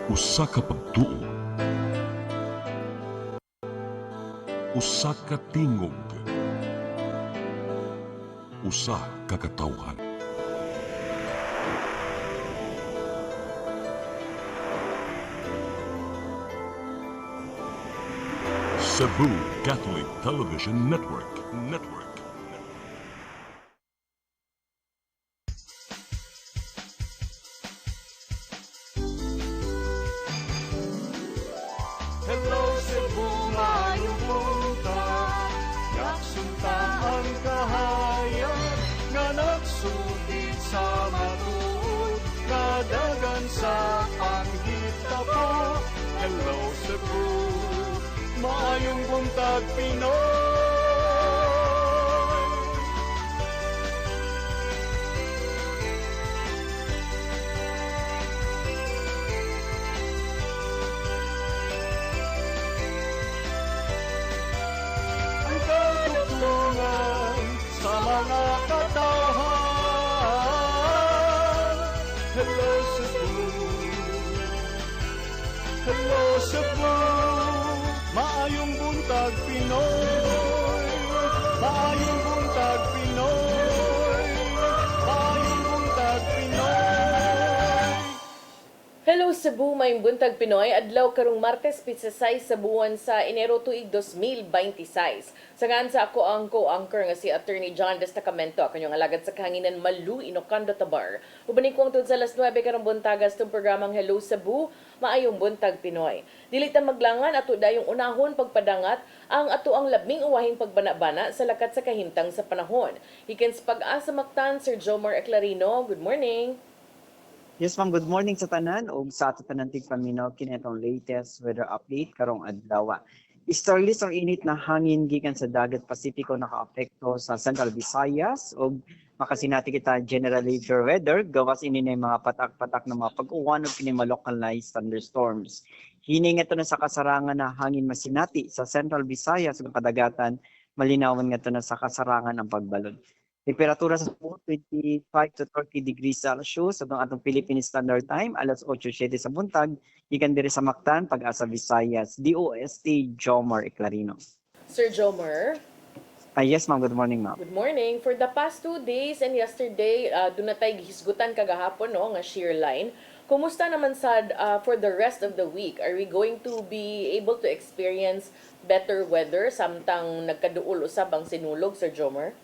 Usa ka pagtuo, usa ka tingog, usa ka katawhan. Cebu Catholic Television Network. Hello Cebu, maayong buntag. Yaksunta ang kahayag nga nagsulit sa matuod, kadagan sa panghitabo. Hello Cebu, maayong buntag Pinoy. Ang katutulungan sa mga katawhan. Hello Cebu, hello Cebu, maayong buntag Pinoy, maayong buntag Pinoy, maayong buntag Pinoy. Hello Cebu, may buntag Pinoy. Adlaw karong Martes, pitsasay sa buwan sa Enero tuig 2026. Sangan sa ako ang co-anchor nga si Attorney John Destacamento, kanyang alagad sa kahanginan Malu, Ilocando, Tabar. Ubanin ko ang tud sa alas 9 karong buntagas itong programang Hello Cebu, maayong buntag Pinoy. Dili ta maglangan ato dayong unahon pagpadangat ang ato ang labing uwahing pagbana-bana sa lakat sa kahimtang sa panahon. Hikin sa Pag-asa Mactan, Sir Jomar Eclarino. Good morning. Yes ma'am, good morning sa tanan ug sa ato tanan tigpaminaw kini atong latest weather update karong adlaw. Starlist ang init na hangin gikan sa dagat Pasipiko nakaapekto sa Central Visayas ug makasinati kita generally for weather gawas ini na mga patak-patak na mga pag-uwan ug kini mga localized thunderstorms. Hining ito na sa kasarangan na hangin masinati sa Central Visayas ug kadagatan malinawan nga na sa kasarangan ang pagbalod. Temperatura sa Cebu 25 to 30 degrees Celsius sa atong Philippine Standard Time alas 8:07 sa buntag gikan diri sa Mactan, Pag-asa Visayas, DOST Jomar Eclarino. Sir Jomar. Yes ma'am, good morning ma'am. Good morning. For the past 2 days and yesterday, doon na tayo gihisgutan kagahapon no, nga shear line. Kumusta naman sad for the rest of the week? Are we going to be able to experience better weather samtang nagkaduol usab ang sinulog, Sir Jomar?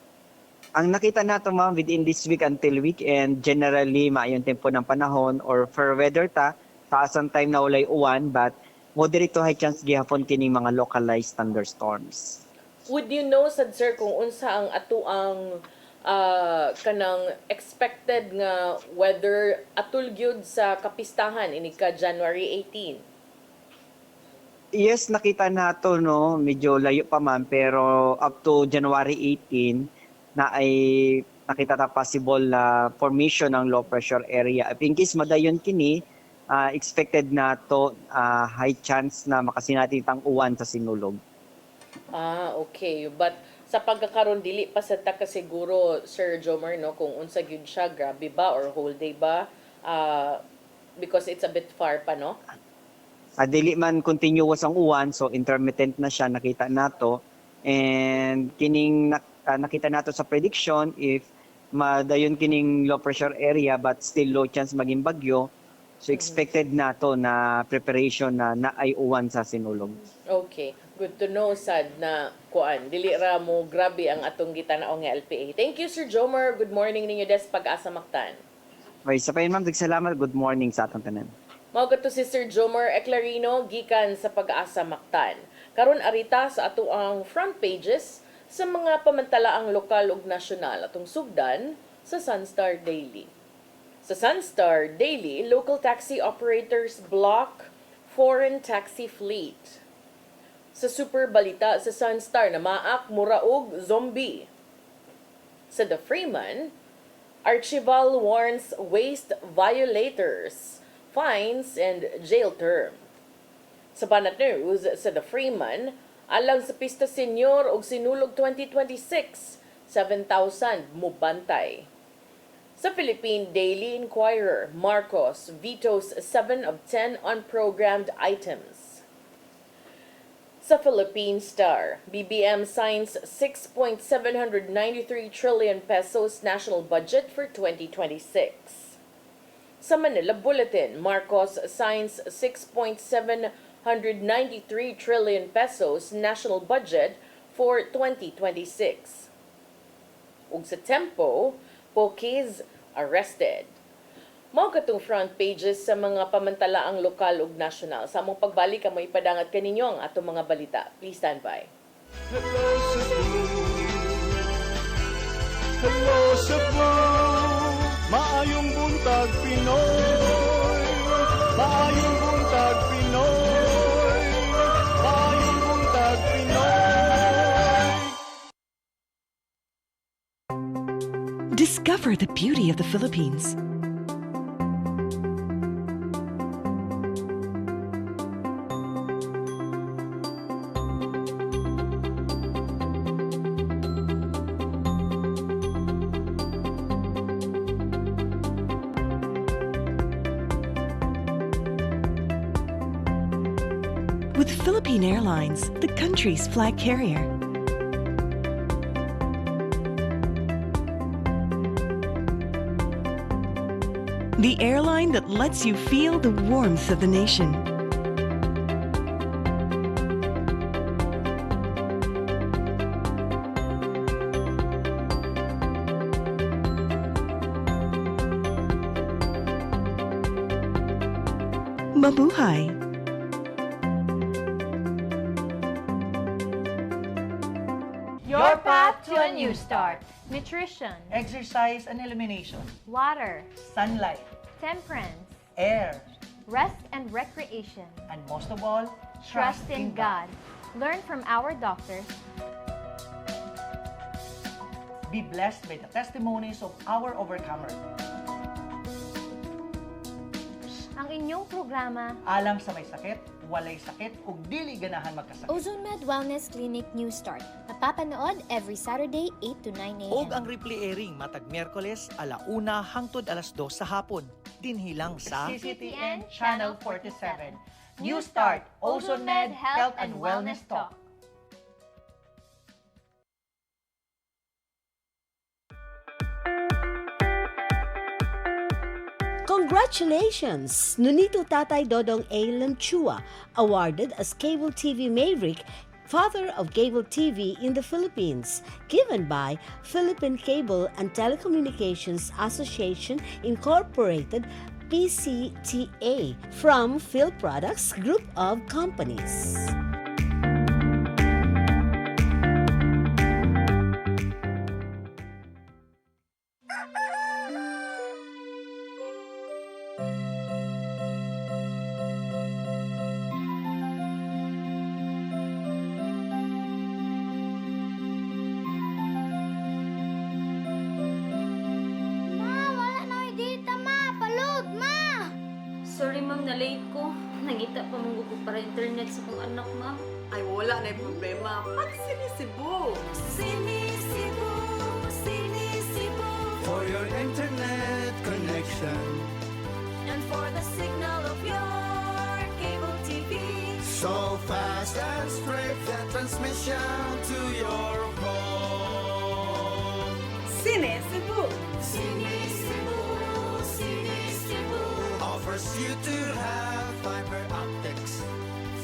Ang nakita nato ma'am within this week until weekend, generally maayong tempo ng panahon or fair weather taas ang time na walay uwan but moderate to high chance gihapon kining mga localized thunderstorms. Would you know, sad sir, kung unsa ang ato ang kanang expected nga weather atul gyud sa kapistahan ini ka January 18? Yes, nakita nato no, medyo layo pa man pero up to January 18 na ay nakita ta possible na formation ng low pressure area. If in case madayon kini, expected na to high chance na makasinati tang uwan sa sinulog. Okay. But sa pagkakaroon dili pa sa ta kasiguro, Sir Jomar, no, kung unsa gyud siya, grabe ba or whole day ba? Because it's a bit far pa, no? Dili man continuous ang uwan, so intermittent na siya nakita nato. And kining nakita nato sa prediction, if madayon kining low pressure area but still low chance maging bagyo, so expected nato na preparation na naay uwan sa sinulog. Okay. Good to know, sad na kuan. Dili ra mo grabe ang atong gitanaw nga LPA. Thank you, Sir Jomar. Good morning ninyo des Pag-asa Mactan. Okay, sa payon ma'am, salamat. Good morning sa atong tanan. Mao to si Sir Jomar Eclarino gikan sa Pag-asa Mactan. Karon arita sa ato ang front pages sa mga pamantalaang lokal ug nasyonal atong sugdan sa Sunstar Daily. Sa Sunstar Daily, local taxi operators block foreign taxi fleet. Sa Super Balita sa Sunstar na maak muraog zombie. Sa The Freeman, Archival warns waste violators, fines and jail term. Sa Banat News sa The Freeman, alang sa Pista Senior og Sinulog 2026, 7,000 mubantay. Sa Philippine Daily Inquirer, Marcos vetoes 7 of 10 unprogrammed items. Sa Philippine Star, BBM signs 6.793 trillion pesos national budget for 2026. Sa Manila Bulletin, Marcos signs 6.793 trillion pesos national budget for 2026. Ug sa Tempo, Pokies arrested. Mao katong front pages sa mga pamantalaang lokal ug nasyonal. Sa among pagbalik kamo ipadangat kaninyo ang atong mga balita. Please stand by. Hello Cebu, hello Cebu, maayong buntag Pinoy, maayong buntag Pinoy, maayong buntag Pinoy. Discover the beauty of the Philippines. With Philippine Airlines, the country's flag carrier. The airline that lets you feel the warmth of the nation. Mabuhay! Your path to a new start. Nutrition, Exercise and elimination. water, Sunlight. temperance, Air. rest and recreation. And most of all, Trust in God. Learn from our doctors. Be blessed by the testimonies of our overcomers. Ang inyong programa, Alang sa may sakit, walay sakit, ug dili ganahan magkasakit. Ozone Med Wellness Clinic News Start. Napapanood every Saturday 8 to 9 a.m. Og ang replay airing matag Miyerkules alauna hangtod alas 2 sa hapon. Dinhilang sa CCTN Channel 47. New Start, Ozone Med Health and Wellness Talk. Congratulations! Nunito Tatay Dodong A. Lamchua, awarded as Cable TV Maverick, Father of Cable TV in the Philippines, given by Philippine Cable and Telecommunications Association Incorporated, PCTA, from Phil Products Group of Companies. Sorry ma'am, na-late ko. Nangita pa mong ko para internet sa kong anak ma'am. Ay, wala na yung problema. Pag sinisibo. Sinisibo, sinisibo. For your internet connection, And for the signal of your cable TV. so fast and straight, that transmission to your home. Sinisibo. Sinisibo, sinisibo. Offers you to have fiber optics.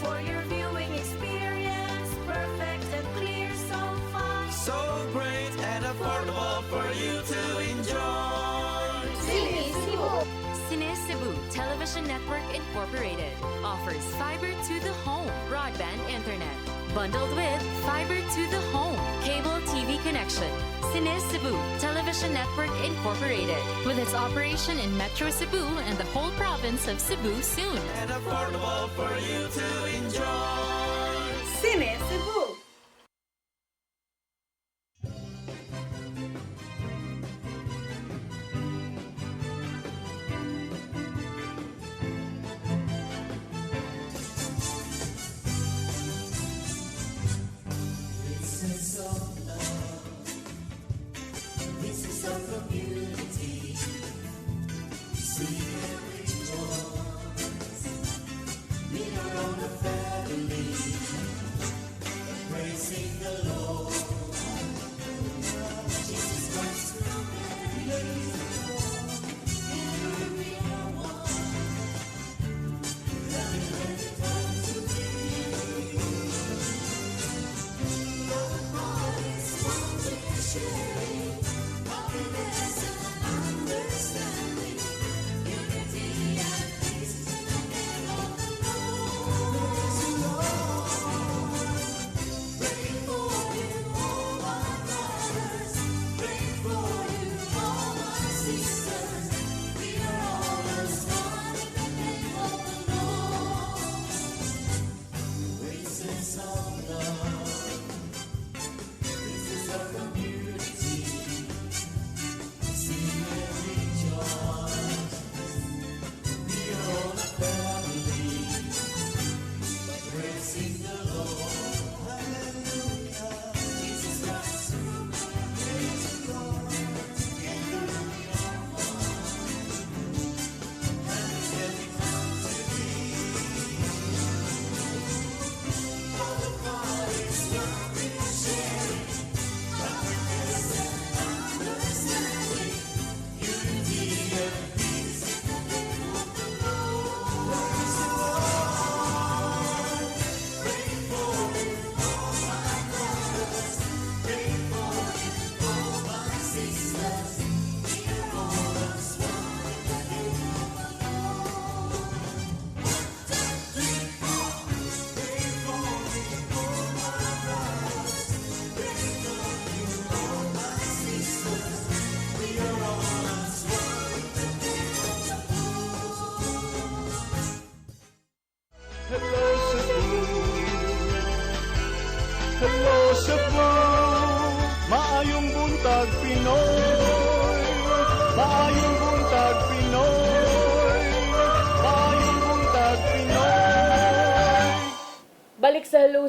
For your viewing experience, perfect and clear so fast. So great and affordable for you to enjoy. Sinisibo. Cine Cebu Television Network Incorporated offers fiber to the home broadband internet. Bundled with fiber to the home cable TV connection. Cine Cebu Television Network Incorporated, with its operation in Metro Cebu and the whole province of Cebu soon. And affordable for you to enjoy. Sinisibo. This is our community.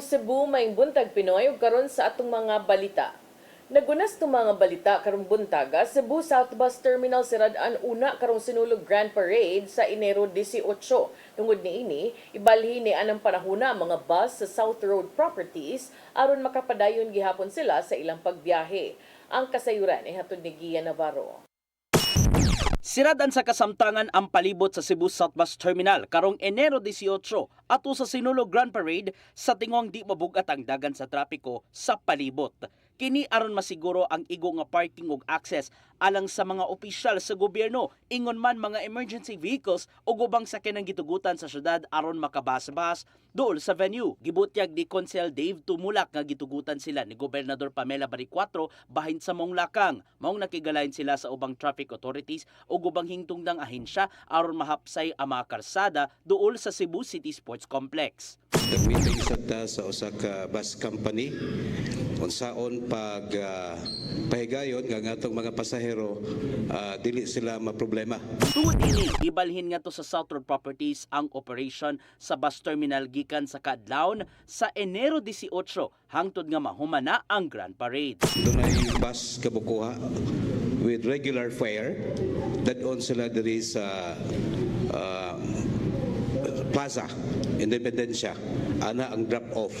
Cebu may buntag Pinoy ug karon sa atong mga balita. Nagunas tong mga balita karong buntaga, Cebu South Bus Terminal sirad-an una karong sinulog Grand Parade sa Enero 18. Tungod niini, ibalhin ni anang panahona ang mga bus sa South Road Properties aron makapadayon gihapon sila sa ilang pagbiyahe. Ang kasayuran ay hatod ni Gia Navarro. Siradan sa kasamtangan ang palibot sa Cebu South Bus Terminal karong Enero 18 ato sa sinulog Grand Parade sa tingong di mabugat ang dagan sa trapiko sa palibot. Kini aron masiguro ang igo nga parking ug access alang sa mga opisyal sa gobyerno, ingon man mga emergency vehicles o ubang sakyanang gitugutan sa syudad aron makabas-bas dool sa venue. Gibutyag ni Consel Dave Tumulak nga gitugutan sila ni Gobernador Pamela Baricuatro bahin sa Mong Lakang. Maong nakigalayin sila sa ubang traffic authorities o ubang hingtungdang ahensya aron mahapsay ang mga karsada dool sa Cebu City Sports Complex. Nag-meeting sa usa ka bus company unsaon pag pahigayon nga atong mga pasahero dili sila maproblema. Tungod ini, ibalhin nga to sa South Road Properties ang operation sa bus terminal gikan sa kadlawon sa Enero 18 hangtod nga mahumana ang Grand Parade. Dunay bus kabukuha with regular fare dadon sila diri sa Plaza Independencia ana ang drop-off.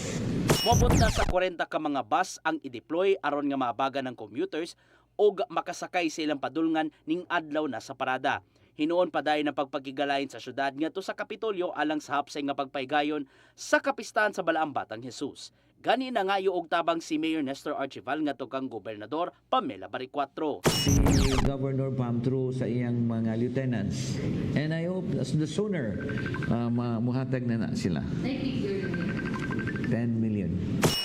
Mobot na sa 40 ka mga bus ang i-deploy aron nga maabagan ng commuters o makasakay sa ilang padulngan ning adlaw na sa parada. Hinuon pa dayon ang pagpakigalayin sa syudad ngadto sa Kapitolyo alang sa hapsay nga pagpaygayon sa kapistahan sa Balaang Batang Jesus. Gani na nga og tabang si Mayor Nestor Archival ngadto kang Gobernador Pamela Baricuatro. Si Governor Pam through sa iyang mga lieutenants. And I hope as the sooner muhatag na sila. 10 million.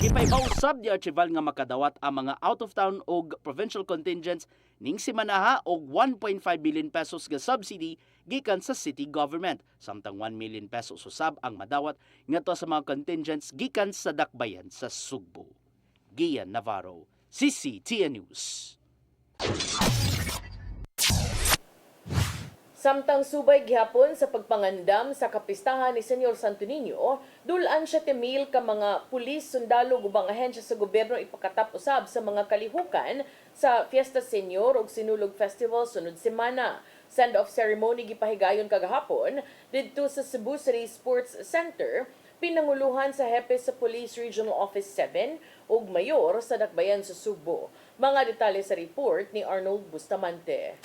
Ipaybausab di Archival nga makadawat ang mga out-of-town o provincial contingents ning simanaha og 1.5 billion pesos nga subsidy gikan sa city government. Samtang 1 million pesos usab ang madawat ngadto sa mga contingents gikan sa dakbayan sa Sugbo. Gian Navarro, CCTN News. Samtang subay gihapon sa pagpangandam sa kapistahan ni Senyor Santo Niño, dulan 7,000 ka mga pulis, sundalo ug ubang ahensya sa gobyerno ipakatap usab sa mga kalihukan sa Fiesta Senyor ug Sinulog Festival sunod semana. Send-off ceremony gipahigayon kagahapon didto sa Cebu City Sports Center, pinanguluhan sa hepe sa Police Regional Office 7 ug mayor sa dakbayan sa Sugbo. Mga detalye sa report ni Arnold Bustamante.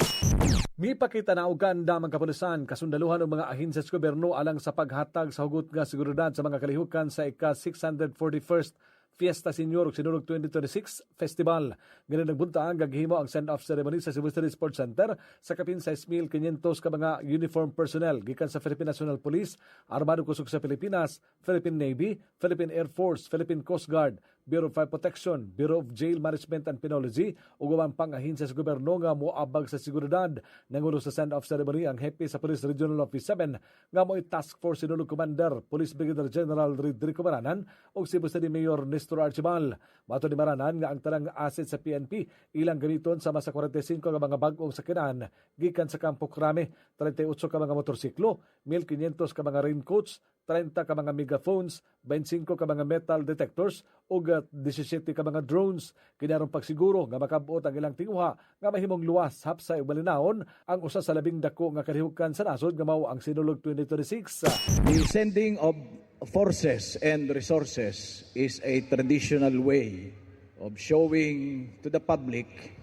Mipakita na og ganda ang kapulisan kasundaluhan og mga ahensya sa gobyerno alang sa paghatag sa hugot nga seguridad sa mga kalihukan sa ika-641st Fiesta Senior ug Sinulog 2026 Festival. Ganun nagbuntaang gaghimo ang send-off ceremony sa Cebu City Sports Center sa kapin 6,500 ka mga uniform personnel gikan sa Philippine National Police, Armado Kusog sa Pilipinas, Philippine Navy, Philippine Air Force, Philippine Coast Guard, Bureau of Fire Protection, Bureau of Jail Management and Penology ug ubang pang-ahensya sa gobyerno nga moabag sa seguridad. Nangulo sa send-off ceremony ang hepe sa Police Regional Office 7 nga mo'y Task Force Sinulog Commander Police Brigadier General Rodrigo Maranan ug Cebu City Mayor Nestor Archival. Mato ni Maranan nga ang tanang asset sa PNP ilang gamiton sama sa 45 ka mga bag-ong sakyanan gikan sa Campo Crame, 38 ka mga motorsiklo, 1,500 ka mga raincoats, 30 ka mga megaphones, 25 ka mga metal detectors ug 17 ka mga drones. Kinarong pagsiguro nga makabot ang ilang tinguha nga mahimong luwas hapsay ug malinawon ang usa sa labing dako nga kalihukan sa nasod nga mao ang Sinulog 2026. The sending of forces and resources is a traditional way of showing to the public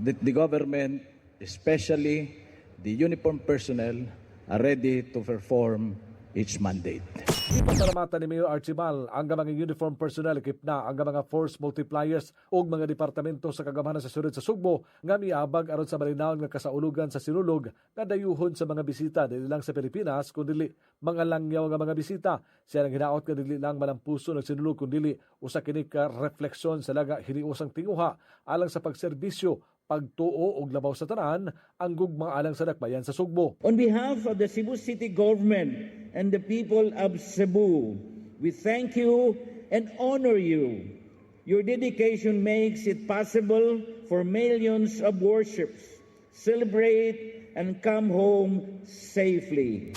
that the government, especially the uniformed personnel, are ready to perform its mandate. Ipasalamatan ni Mayor Archival ang mga uniform personnel ekip na ang mga force multipliers ug mga departamento sa kagamanan sa syudad sa Sugbo nga miabag aron sa malinawon nga kasaulugan sa Sinulog nga dayuhon sa mga bisita dili lang sa Pilipinas kundi mga langyaw nga mga bisita. Siya nang hinaot nga dili lang malampuso ng Sinulog kundi usa kini ka refleksyon sa laga hiniusang tinguha alang sa pagserbisyo, pagtuo ug labaw sa tanan ang gugma alang sa dakbayan sa Sugbo. On behalf of the Cebu City Government and the people of Cebu, we thank you and honor you. Your dedication makes it possible for millions of worshippers celebrate and come home safely.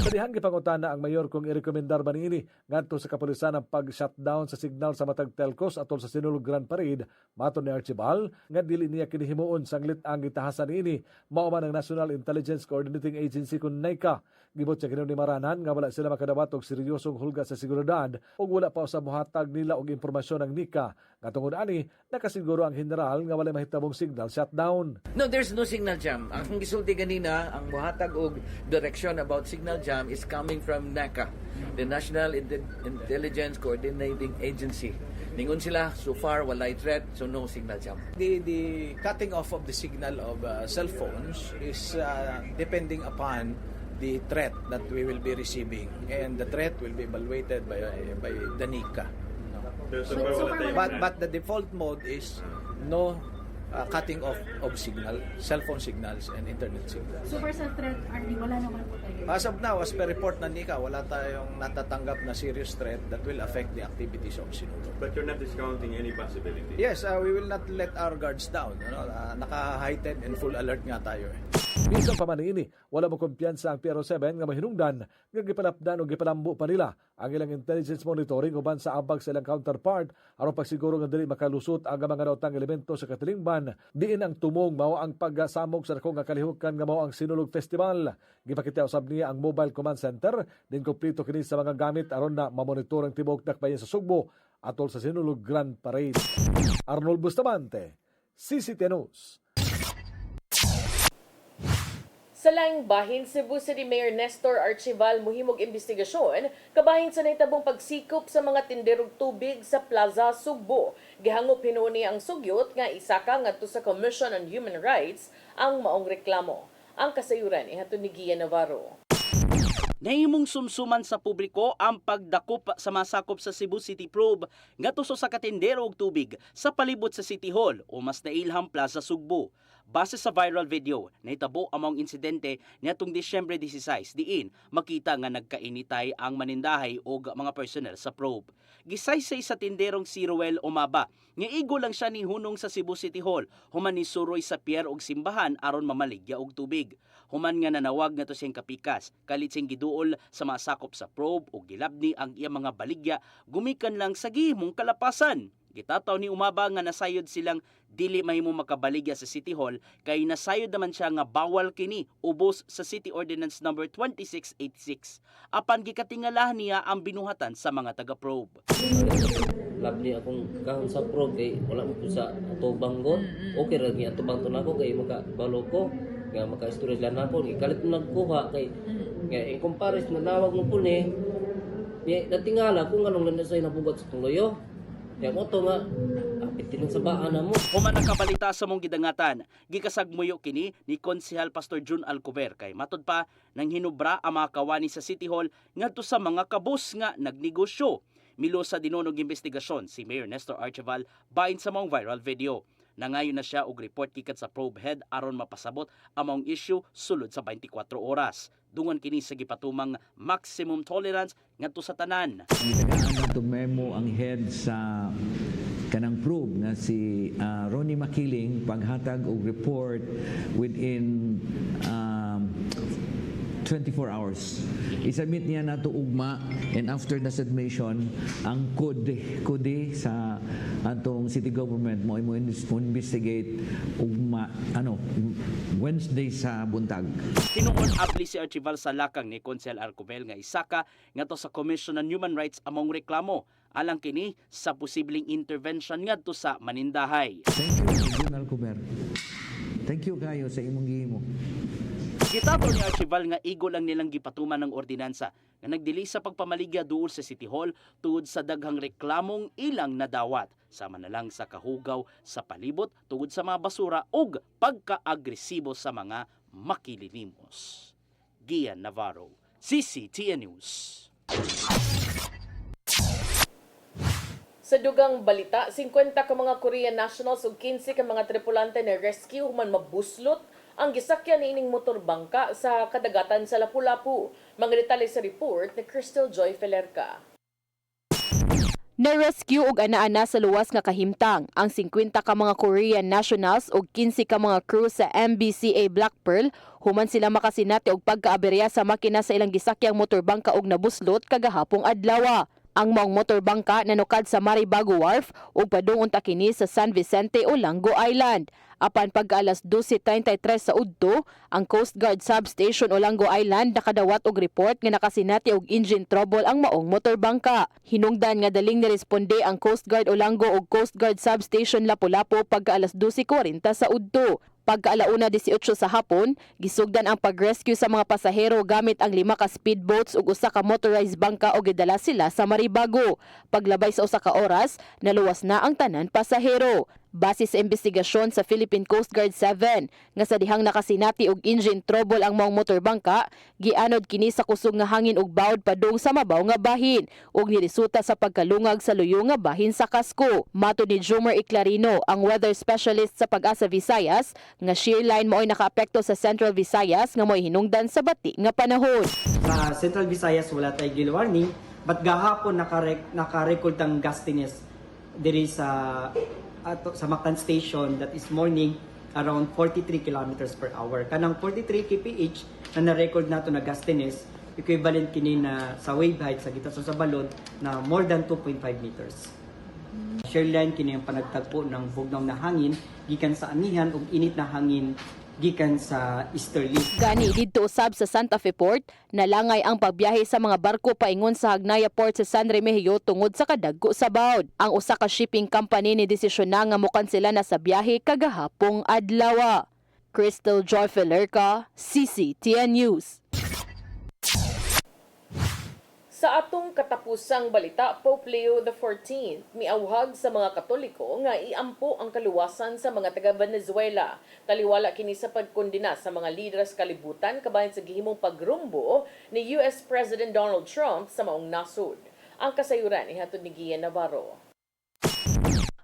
Sa dihang gipangutana ang mayor kung irekomendar ba niini ngadto sa kapulisan ang pag-shutdown sa signal sa matag telcos atol sa sinulog Grand Parade, mato ni Archibald nga dili niya kinihimuon sanglit ang gitahasan niini mao man ang National Intelligence Coordinating Agency kun NICA. Gibot siya ni Maranan nga wala sila makadawat og seryosong hulga sa seguridad ug wala pa sa muhatag nila og impormasyon ng NICA nga tungod ani nakasiguro ang general nga wala mahitabong signal shutdown. No, there's no signal jam. Ang gisulti ganina, ang muhatag og direction about signal jam is coming from NACA, the National Intelligence Coordinating Agency. Ningon sila, so far walay threat, so no signal jam. The cutting off of the signal of cell phones is depending upon the threat that we will be receiving, and the threat will be evaluated by the NICA. But the default mode is no cutting off of signal, cell phone signals and internet signals. Super cell threat, RD, wala naman po tayo. As of now, as per report ng NICA, wala tayong natatanggap na serious threat that will affect the activities of Sinulog. But you're not discounting any possibility? Yes, we will not let our guards down. Naka-heightened and full alert nga tayo. Bisan pa man niini, wala mo kumpiyansa ang PRO7 nga mahinungdan nga gipalapdan o gipalambo pa nila ang ilang intelligence monitoring uban sa abag sa ilang counterpart aron pagsiguro nga dili makalusot ang mga nautang elemento sa katilingban. Diin ang tumong mao ang pagsamog sa dako nga kalihukan nga mao ang Sinulog Festival. Gipakita usab niya ang mobile command center din kompleto kini sa mga gamit aron na mamonitor ang tibuok dakbayan sa Sugbo atol sa Sinulog Grand Parade. Arnold Bustamante, CCTV News. Sa laing bahin, Cebu City Mayor Nestor Archibald muhimog investigasyon kabahin sa nahitabong pagsikop sa mga tinderog tubig sa Plaza Sugbo. Gihangop hinuon ang sugyot nga isaka ngadto sa Commission on Human Rights ang maong reklamo. Ang kasayuran ihatod ni Gian Navarro. Nahimong sumsuman sa publiko ang pagdakop sa masakop sa Cebu City Probe ngadto sa katindero og tubig sa palibot sa City Hall o mas nailham Plaza Sugbo. Base sa viral video, nahitabo among insidente niadtong Disyembre 16 diin makita nga nagkainitay ang manindahay o mga personnel sa probe. Gisaysay sa tinderong si Ruel Omaba, nga igo lang siya ni hunong sa Cebu City Hall, human ni suroy sa pier og simbahan aron mamaligya og tubig. Human nga nanawag nga to siyang kapikas, kalit siyang giduol sa masakop sa probe o gilabni ang iyang mga baligya, gumikan lang sa gihimong kalapasan. Gitataw ni Umaba nga nasayod silang dili mahimo makabaligya sa City Hall kay nasayod naman siya nga bawal kini ubos sa City Ordinance number 2686. Apan gikatingalahan niya ang binuhatan sa mga taga-probe. Labli akong kahon sa probe kay wala mo ko sa atubang ko. Okay ra gi atubang to nako kay makabalo ko nga maka-storage lang nako ni kalit mo nagkuha kay nga in comparison nanawag mo puni ni natingala kung anong landas ay nabugat sa tuloyo. Kaya mo ito nga, apitin sa baan na mo. Human nakabalita sa mong gidangatan, gikasagmuyo kini ni Konsehal Pastor June Alcover kay matod pa nang hinubra ang mga kawani sa City Hall ngadto sa mga kabus nga nagnegosyo. Milo sa dinunog investigasyon si Mayor Nestor Archibald bahin sa mong viral video. Nangayon na siya og report gikan sa probe head aron mapasabot ang mong issue sulod sa 24 oras. Dungan kini sa gipatumang maximum tolerance ngadto sa tanan. Itagaan na memo ang head sa kanang probe na si Ronnie Makiling paghatag og report within 24 hours. I-submit niya na to ugma and after the submission ang kode sa atong city government mo investigate ugma Wednesday sa buntag. Tinuon apli si Archibald sa lakang ni Konsehal Arcobel nga isaka ngadto sa Commission on Human Rights among reklamo alang kini sa posibleng intervention ngadto sa manindahay. Thank you, General Arcobel. Thank you kayo sa imong gihimo. Gitato ni Archibald nga igo lang nilang gipatuman ng ordinansa nga nagdili sa pagpamaligya duol sa City Hall tungod sa daghang reklamong ilang nadawat sama na lang sa kahugaw sa palibot tungod sa mga basura ug pagka-agresibo sa mga makilinimos. Gian Navarro, CCTV News. Sa dugang balita, 50 ka mga Korean nationals ug 15 ka mga tripulante na rescue human mabuslot ang gisakyan niining motor bangka sa kadagatan sa Lapu-Lapu. Mga detalye sa report ni Crystal Joy Felerca. Na-rescue og ana-ana sa luwas nga kahimtang ang 50 ka mga Korean nationals ug 15 ka mga crew sa MBCA Black Pearl human sila makasinati og pagkaaberya sa makina sa ilang gisakyang motorbangka og nabuslot kagahapong adlaw. Ang maong motorbangka nanukad sa Maribago Wharf ug padung unta kini sa San Vicente o Lango Island. Apan pagka-alas 12:33 sa udto, ang Coast Guard Substation o Lango Island nakadawat og report nga nakasinati og engine trouble ang maong motorbangka. Hinungdan nga daling niresponde ang Coast Guard o Lango ug Coast Guard Substation Lapu-Lapu pagka-alas 12:40 sa udto. Pagka-alauna 18 sa hapon, gisugdan ang pag-rescue sa mga pasahero gamit ang 5 ka speedboats ug usa ka motorized bangka o gidala sila sa Maribago. Paglabay sa usa ka oras, naluwas na ang tanan pasahero. Base sa investigasyon sa Philippine Coast Guard 7 nga sa dihang nakasinati og engine trouble ang maong motorbangka, gianod kini sa kusog nga hangin ug bawod padung sa mabaw nga bahin ug niresulta sa pagkalungag sa luyo nga bahin sa kasko. Matud ni Jomer Eclarino, ang weather specialist sa Pag-asa Visayas, nga shear line mo'y nakaapekto sa Central Visayas nga mo'y hinungdan sa bati nga panahon. Sa Central Visayas wala tay gale warning, but gahapon naka-record ang gustiness diri sa Mactan Station, that is morning around 43 kilometers per hour. Kanang 43 kph na na-record nato na gustiness, equivalent kini na sa wave height sa gitaso sa balod na more than 2.5 meters. Shear line kini ang panagtagpo ng bugnaw na hangin gikan sa amihan ug init na hangin gikan sa easterly. Gani didto usab sa Santa Fe Port, nalangay ang pagbiyahe sa mga barko paingon sa Hagnaya Port sa San Remigio tungod sa kadagko sa bawd. Ang usa ka shipping company ni desisyon na nga mokansela na sa biyahe kagahapong adlaw. Crystal Joy Felerca, CCTN News. Sa atong katapusang balita, Pope Leo XIV miawhag sa mga Katoliko nga iampo ang kaluwasan sa mga taga-Venezuela. Taliwala kini sa pagkondena sa mga lider sa kalibutan kabahin sa gihimong pagrumbo ni US President Donald Trump sa maong nasud. Ang kasayuran ihatod ni Gian Navarro.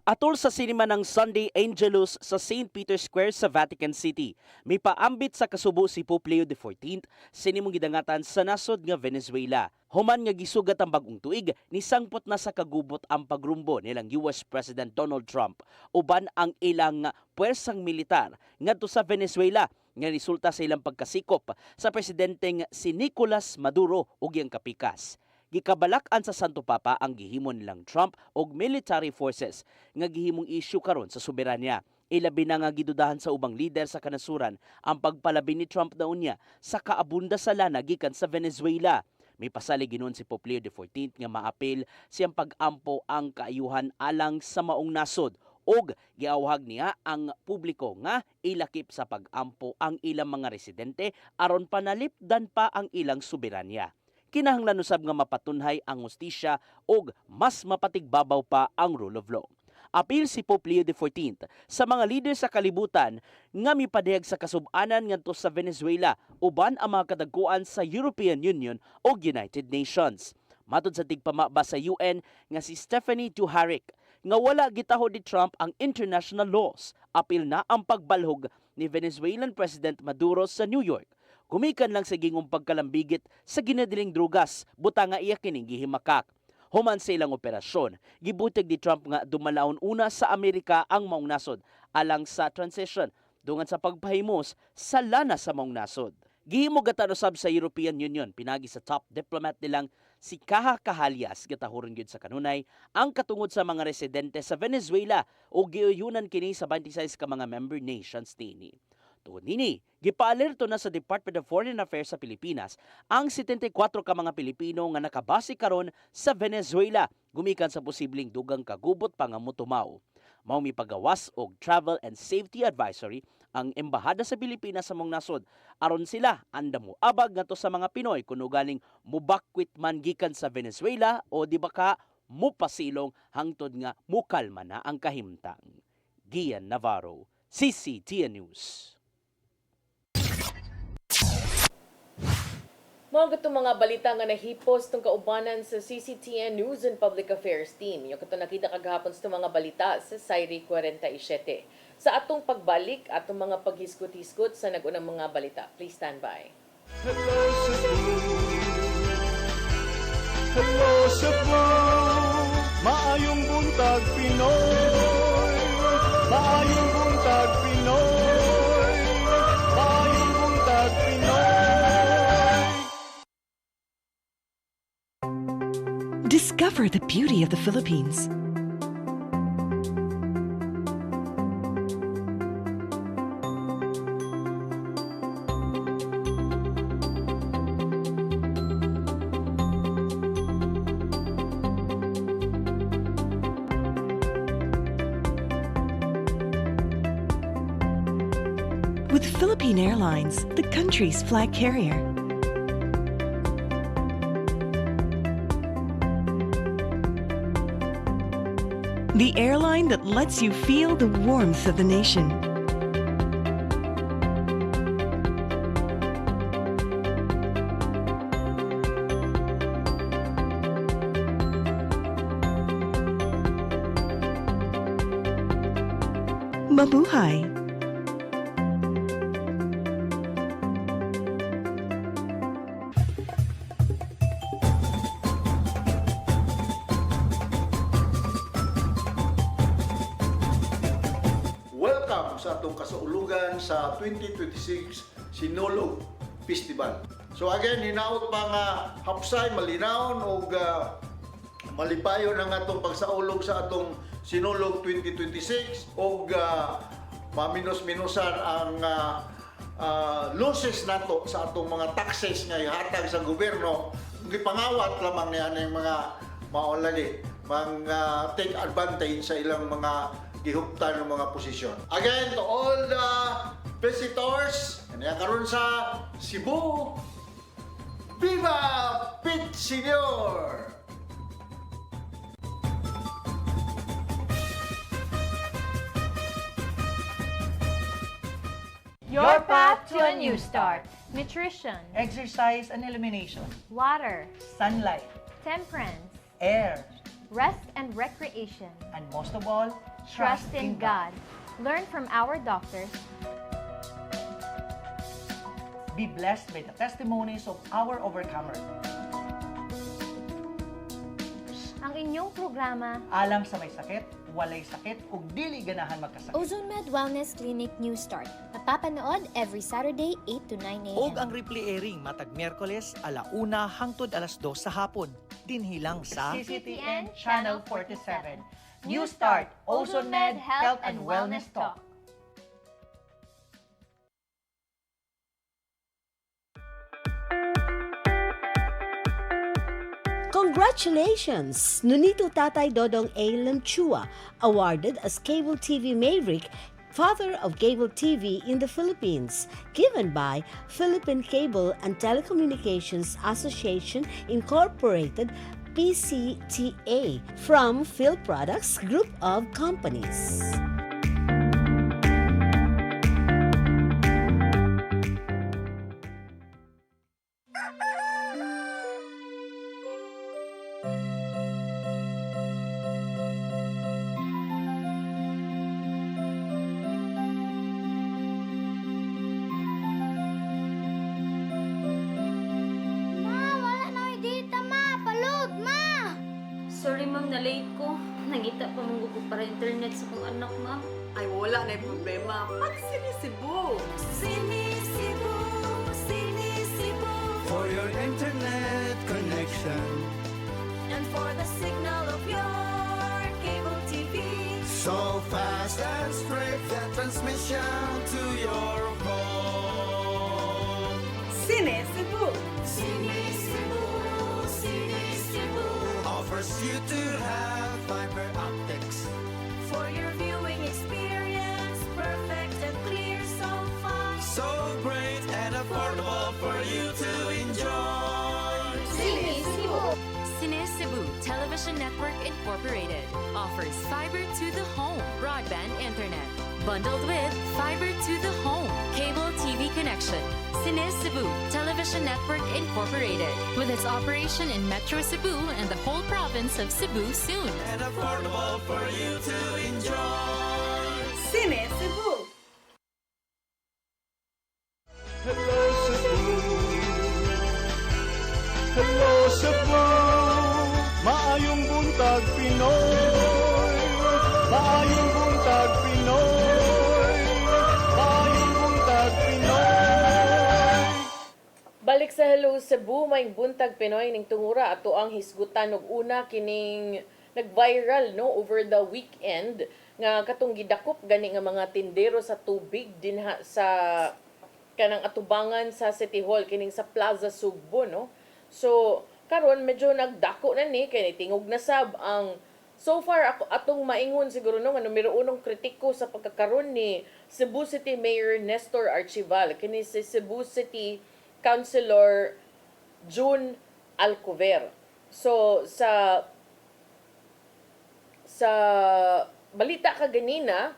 Atol sa sinima ng Sunday Angelus sa St. Peter's Square sa Vatican City, may paambit sa kasubo si Pope Leo XIV sinimong gidangatan sa nasod nga Venezuela. Human nga gisugat ang bagong tuig, nisangpot na sa kagubot ang pagrumbo nilang US President Donald Trump uban ang ilang puwersang militar ngadto sa Venezuela nga resulta sa ilang pagkasikop sa presidenteng si Nicolas Maduro ug iyang kapikas. Gikabalak-an sa Santo Papa ang gihimo nilang Trump og military forces nga gihimong issue karon sa soberanya. Ilabi na nga gidudahan sa ubang lider sa kanasuran ang pagpalabi ni Trump na unya sa kaabunda sa lana gikan sa Venezuela. May pasalig ginon si Pope Leo XIV nga maapil siyang pag-ampo ang kaayuhan alang sa maong nasod og giawhag niya ang publiko nga ilakip sa pag-ampo ang ilang mga residente aron panalipdan pa ang ilang soberanya. Kinahanglan usab nga mapatunhay ang hustisya ug mas mapatigbabaw pa ang rule of law. Apil si Pope Leo XIV sa mga lider sa kalibutan nga mipadayag sa kasub-anan ngadto sa Venezuela uban ang mga kadagkuan sa European Union ug United Nations. Matud sa tigpamaba sa UN nga si Stephanie Dujarric nga wala gitahod ni Trump ang international laws, apil na ang pagbalhog ni Venezuelan President Maduro sa New York. Gumikan lang sa gingong pagkalambigit sa ginadiling drugas, buta nga iya kining gihimakak. Human sa ilang operasyon, gibutig ni Trump nga dumalaon una sa Amerika ang maong nasod alang sa transition dungan sa pagpahimos sa lana sa maong nasod. Gihimo gatan usab sa European Union pinagi sa top diplomat nilang si Kaha Kahalias gitahuron gyud sa kanunay ang katungod sa mga residente sa Venezuela o giuyunan kini sa 26 ka mga member nations dinhi. Tungod nini, gipaalerto na sa Department of Foreign Affairs sa Pilipinas ang 74 ka mga Pilipino nga nakabase karon sa Venezuela gumikan sa posibleng dugang kagubot pa nga motumaw. Mao mipagawas og travel and safety advisory ang embahada sa Pilipinas sa mong nasod aron sila anda mo abag ngadto sa mga Pinoy kuno galing mubakwit man gikan sa Venezuela o di ba ka mupasilong hangtod nga mukalma na ang kahimtang. Gian Navarro, CCTN News. Mga itong mga balita nga nahipos itong kaubanan sa CCTN News and Public Affairs Team. Yung ito nakita kagahapon sa mga balita sa Sairi 47. Sa atong pagbalik, atong mga paghiskot-hiskot sa nagunang mga balita. Please stand by. Hello, Cebu. Hello, Cebu. Maayong buntag Pinoy. Maayong buntag Pinoy. Maayong buntag Pinoy. Discover the beauty of the Philippines. With Philippine Airlines, the country's flag carrier. The airline that lets you feel the warmth of the nation. Mabuhay! Welcome sa atong kasaulugan sa 2026 Sinulog Festival. So again, hinaot pa nga hapsay, malinawon o malipayo ng atong pagsaulog sa atong Sinulog 2026 o maminos-minusan ang losses nato sa atong mga taxes nga ihatag sa gobyerno. Gipangawat lamang niya ng mga maolali, mga take advantage sa ilang mga gihuptan ng mga posisyon. Again, to all the visitors, kanya karon sa Cebu, Viva Pit Senior! Your path to a new start. Nutrition, Exercise and elimination. water, Sunlight. temperance, Air. rest and recreation. And most of all, Trust in God. Learn from our doctors. Be blessed by the testimonies of our overcomers. Ang inyong programa, Alam sa may sakit, walay sakit, ug dili ganahan magkasakit. Ozone Med Wellness Clinic News Start. Mapapanood every Saturday 8 to 9 a.m. Og ang replay airing matag Miyerkules 1:00 hangtod 2:00 sa hapon. Dinhi lang sa CCTN Channel 47. New Start, Ozone Med Health and Wellness Talk. Congratulations! Nunito Tatay Dodong A. Lamchua, awarded as Cable TV Maverick, Father of Cable TV in the Philippines, given by Philippine Cable and Telecommunications Association Incorporated, PCTA, from Phil Products Group of Companies. Sorry ma'am, na-late ko. Nangita pa mong gusto para internet sa kong anak ma'am. Ay, wala na yung problema. Mag-Sinisibu! Sinisibu, Sinisibu. For your internet connection, And for the signal of your cable TV. so fast and straight, the transmission to your home. Sinisibu! Sinisibu, Sinisibu. Offers you to have fiber optics. For your viewing experience, perfect and clear, so fast. So great and affordable for you to enjoy. Sinisibu. Cine Cebu Television Network Incorporated offers fiber to the home broadband internet. Bundled with fiber to the home cable TV connection. Cine Cebu Television Network Incorporated with its operation in Metro Cebu and the whole province of Cebu soon. And affordable for you to enjoy. Sinisibu! Hello Cebu. Hello Cebu. Maayong buntag Pinoy. sa Hello Cebu, may buntag Pinoy ning tungura ato ang hisgutan og una kining nag-viral no over the weekend nga katong gidakop gani nga mga tindero sa tubig dinha sa kanang atubangan sa City Hall kining sa Plaza Sugbo no. So karon medyo nagdako na ni kay tingog na sab ang so far ako atong maingon siguro no nga numero 1 kritiko sa pagkakaroon ni Cebu City Mayor Nestor Archival kini si Cebu City Councilor June Alcover. So sa balita kaganina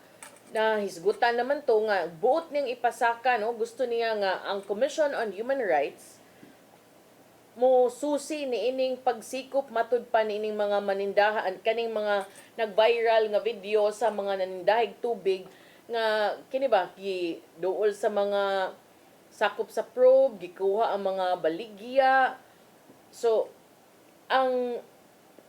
na hisgutan naman to nga buot niyang ipasaka no gusto niya nga ang Commission on Human Rights mo susi ni ining pagsikop matud pa ni ining mga manindahan kaning mga nag-viral nga video sa mga nanindahig tubig nga kini ba giduol sa mga sakop sa probe, gikuha ang mga baligya. So ang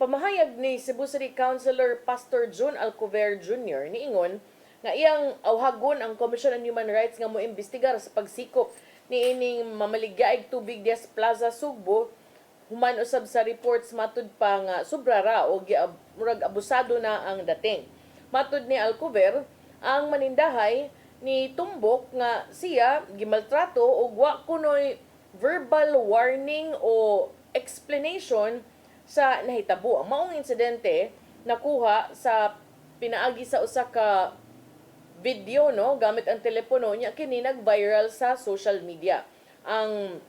pamahayag ni Cebu City Councilor Pastor June Alcover Jr. niingon nga iyang awhagon ang Commission on Human Rights nga moimbestigar sa pagsikop ni ining mamaligyaig tubig diya sa Plaza Sugbo human usab sa reports matud pa nga sobra ra o murag abusado na ang dating. Matud ni Alcover, ang manindahay ni tumbok nga siya gimaltrato o wa kunoy verbal warning o explanation sa nahitabo. Ang maong insidente nakuha sa pinaagi sa usa ka video no gamit ang telepono niya kini nag-viral sa social media. Ang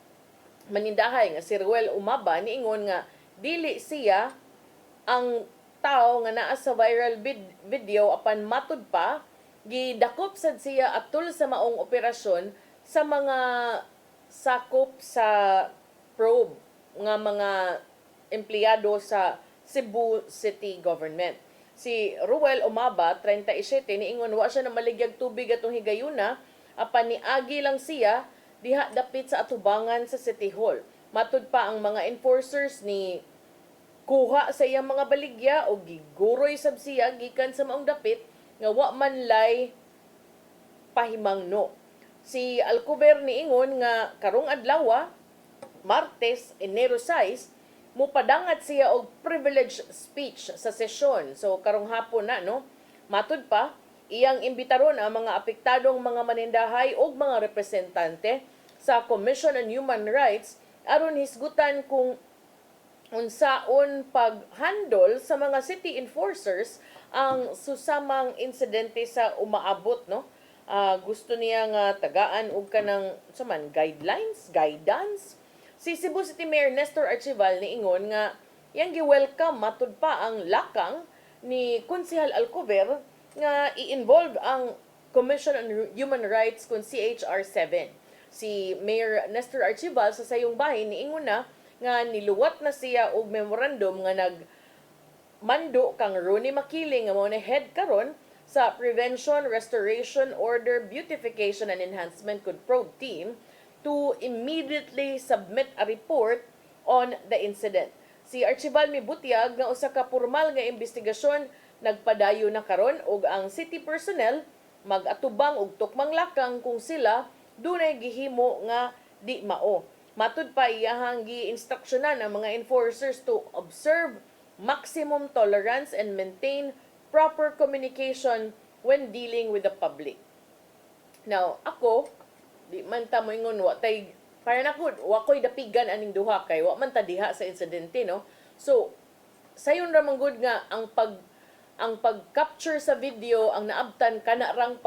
manindahay nga si Ruel Umaba niingon nga dili siya ang tao nga naa sa viral video apan matud pa gidakop sad siya atol sa maong operasyon sa mga sakop sa probe nga mga empleyado sa Cebu City Government. Si Ruel Umaba, 37, niingon wa siya na maligyag tubig atong higayuna, apan niagi lang siya diha dapit sa atubangan sa City Hall. Matud pa ang mga enforcers ni kuha sa iyang mga baligya o giguroy sab siya gikan sa maong dapit nga wa man lay pahimangno. Si Alcover niingon nga karong adlaw, Martes, Enero 6, mupadangat siya og privilege speech sa sesyon. So karong hapon na no. Matud pa iyang imbitaron ang mga apektadong mga manindahay ug mga representante sa Commission on Human Rights aron hisgutan kung unsaon pag-handle sa mga city enforcers ang susamang insidente sa umaabot no. Gusto niya nga tagaan og kanang saman guidance. Si Cebu City Mayor Nestor Archival niingon nga yang gi-welcome matud pa ang lakang ni Konsehal Alcover nga i-involve ang Commission on Human Rights kung CHR 7. Si Mayor Nestor Archival sa sayong bahin niingon na nga niluwat na siya og memorandum nga nagmando kang Ronnie Makiling nga mao na head karon sa Prevention, Restoration, Order, Beautification and Enhancement Probe Team to immediately submit a report on the incident. Si Archival mibutiag nga usa ka formal nga investigasyon nagpadayo na karon ug ang city personnel mag-atubang og tukmang lakang kung sila dunay gihimo nga di mao. Matud pa iyahang gi-instruksyonan ang mga enforcers to observe maximum tolerance and maintain proper communication when dealing with the public. Now, ako di man ta moingon wa tay para nako wa koy dapigan aning duha kay wa man ta diha sa insidente no. So sayon ra man gud nga ang pag-capture sa video ang naabtan kana rang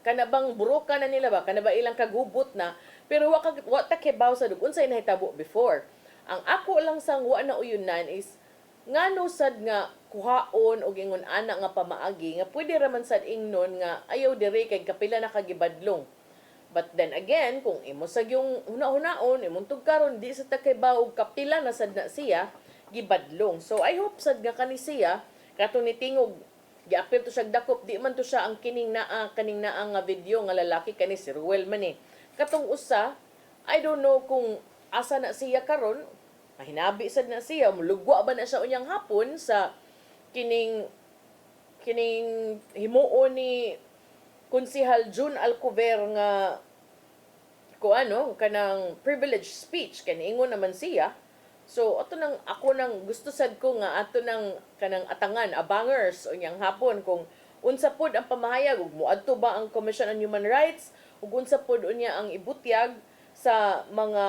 kanabang buroka na nila ba kana ba ilang kagubot na pero wa ta kebaw sa dug unsay nahitabo before. Ang ako lang sang wa na uyunan is ngano sad nga kuhaon og ingon ana nga pamaagi nga pwede ra man sad ingnon nga ayaw dire kay kapila na kagibadlong. But then again, kung imo sa yung huna-hunaon, imong tugkaron, di sa takaybaw og kapila na sad na siya, gibadlong. So, I hope sad nga kani siya, katong nitingog, giapil to siya dakop, di man to siya ang kaning naa nga video nga lalaki kani si Ruel man eh. Katong usa, I don't know kung asa na siya karon, mahinabi sad na siya, mulugwa ba na siya unyang hapon sa kining himuon ni Konsehal June Alcover nga kanang privileged speech kaniingon naman siya. So ato nang ako nang gusto sad ko nga ato nang kanang atangan abangers unyang hapon kung unsa pod ang pamahayag ug moadto ba ang Commission on Human Rights ug unsa pod unya ang ibutyag sa mga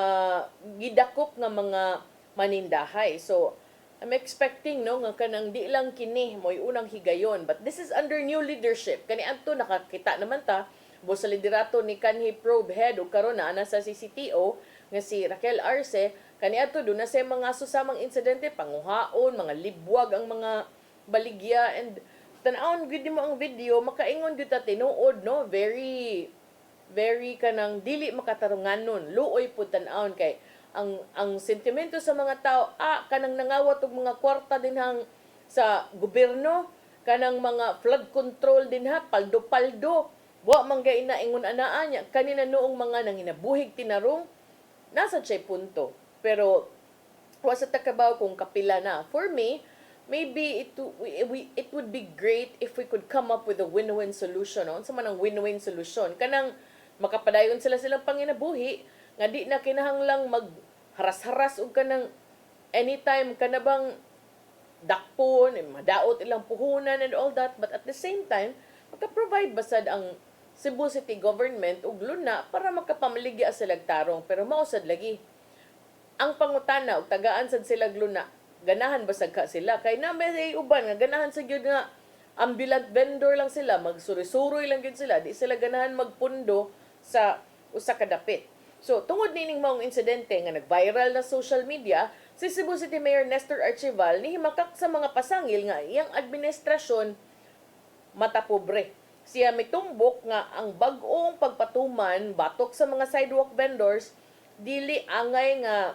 gidakop nga mga manindahay. So I'm expecting nga kanang di lang kini mo'y unang higayon, but this is under new leadership. Kani adto nakakita naman ta sa liderato ni kanhi probe head ug karon na ana sa CCTO nga si Raquel Arce. Kaniadto do na sa mga susamang insidente, panguhaon, mga libwag ang mga baligya, and tan-awon gid mo ang video, makaingon gyud ta tinuod, no? Very kanang dili makatarunganon, luoy pud tan-awon kay ang sentimento sa mga tao, kanang nangawat og mga kwarta dinhang sa gobyerno, kanang mga flood control dinha, paldo-paldo, wa man gay na ingon anaa nya kanina noong mga nanginabuhig tinarong nasa chay punto. Pero wa sa takabaw kung kapila na. For me, maybe it would be great if we could come up with a win-win solution. Unsa man ang win-win solution? Kanang makapadayon silang panginabuhi nga di na kinahanglang magharas-haras og kanang anytime kana bang dakpon, madaot ilang puhunan and all that, but at the same time maka-provide basad ang Cebu City Government og luna para makapamaligya sila tarong, pero mausad lagi ang pangutana og tagaan sad sila luna, ganahan ba sagka sila kay na may uban nga ganahan sa gyud nga ambulant vendor lang sila, magsuri-suroy lang gyud sila, di sila ganahan magpundo sa usa ka dapit. So tungod nining maong insidente nga nag-viral na social media, si Cebu City Mayor Nestor Archival nihimakak sa mga pasangil nga iyang administrasyon matapobre. Siya mitumbok nga ang bag-ong pagpatuman batok sa mga sidewalk vendors dili angay nga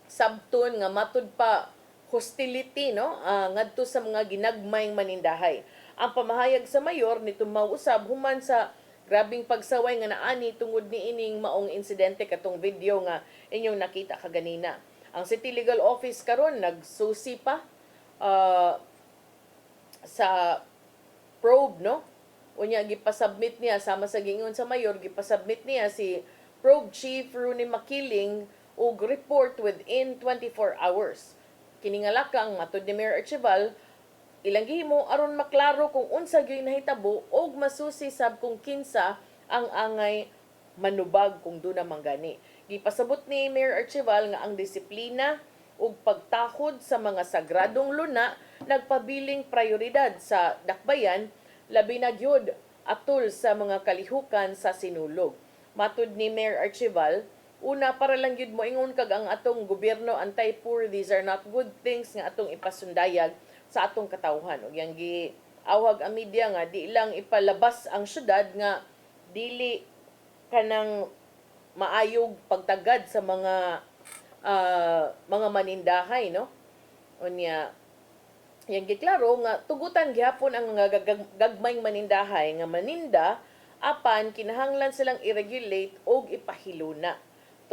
sabton nga matud pa hostility, no, ngadto sa mga ginagmayng manindahay. Ang pamahayag sa mayor nito mausab human sa grabing pagsaway nga naani tungod ni ining maong insidente katong video nga inyong nakita kaganina. Ang City Legal Office karon nagsusi pa sa probe, no? Unya gipasubmit niya sama sa gingon sa mayor, gipasubmit niya si Probe Chief Rooney Makiling og report within 24 hours. Kiningalakang matud ni Mayor Archival, ilang gihimo aron maklaro kung unsa gyud nahitabo og masusi sab kung kinsa ang angay manubag kung duna manggani. Gipasabot ni Mayor Archival nga ang disiplina ug pagtakod sa mga sagradong luna nagpabiling prioridad sa dakbayan, labi na gyud atol sa mga kalihukan sa sinulog. Matud ni Mayor Archival, una para lang gyud mo ingon kag ang atong gobyerno anti-poor, these are not good things nga atong ipasundayag sa atong katawhan. Ug yang giawhag ang media nga di lang ipalabas ang syudad nga dili kanang maayog pagtagad sa mga manindahay, no? Unya yang giklaro nga tugutan gihapon ang mga gagmayng manindahay nga maninda apan kinahanglan silang i-regulate og ipahiluna.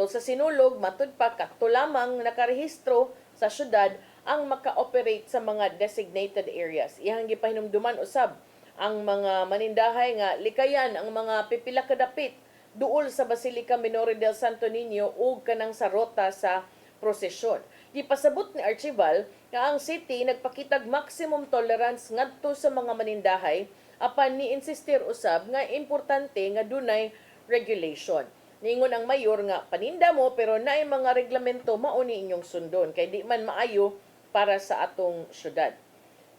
To sa sinulog matud pa kakto lamang nakarehistro sa syudad ang maka-operate sa mga designated areas. Iyang gipahinumduman usab ang mga manindahay nga likayan ang mga pipila ka dapit duol sa Basilica Minore del Santo Niño ug kanang sa rota sa prosesyon. Gipasabot ni Archival nga ang city nagpakitag maximum tolerance ngadto sa mga manindahay apan ni-insistir usab nga importante nga dunay regulation. Ningon ang mayor nga paninda mo pero naay mga reglamento mao ni inyong sundon kay di man maayo para sa atong syudad.